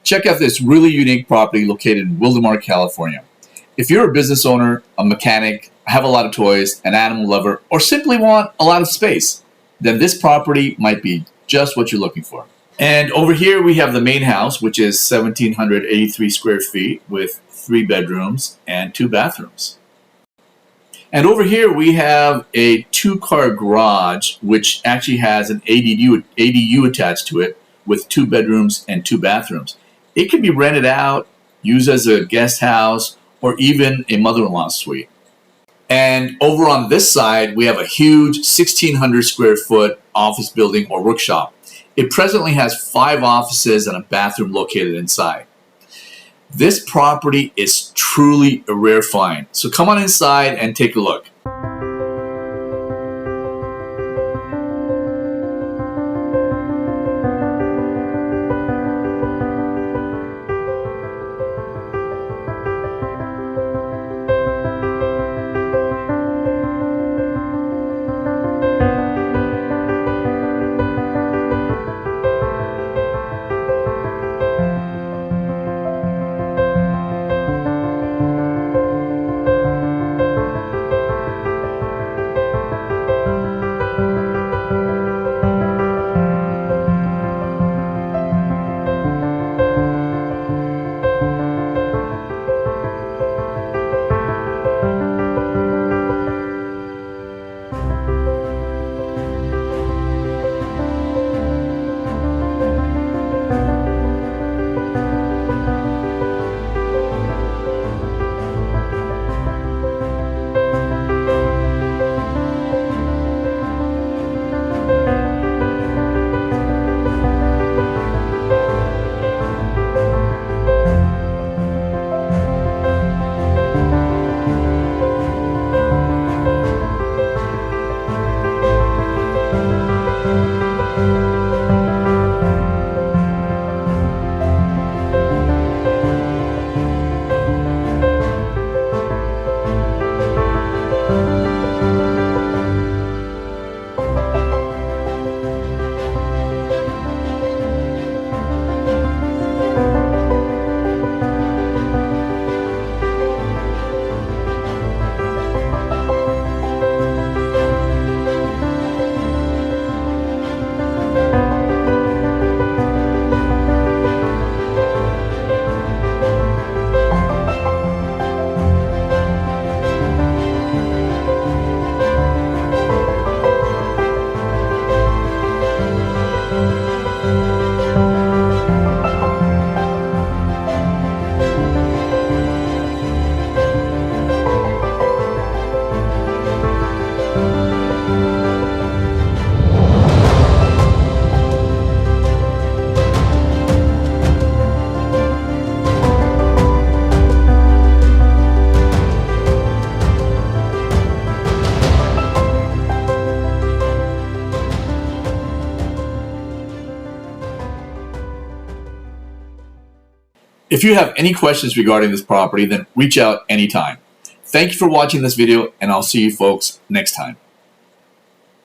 check out this really unique property located in Wildomar, California. If you're a business owner, a mechanic, have a lot of toys, an animal lover, or simply want a lot of space, then this property might be just what you're looking for. And over here we have the main house, which is 1,783 square feet with 3 bedrooms and 2 bathrooms. And over here we have a 2-car garage, which actually has an ADU attached to it with 2 bedrooms and 2 bathrooms. It can be rented out, used as a guest house, or even a mother-in-law suite. And over on this side, we have a huge 1,600 square foot office building or workshop. It presently has 5 offices and a bathroom located inside. This property is truly a rare find. So come on inside and take a look. If you have any questions regarding this property, then reach out anytime. Thank you for watching this video, and I'll see you folks next time.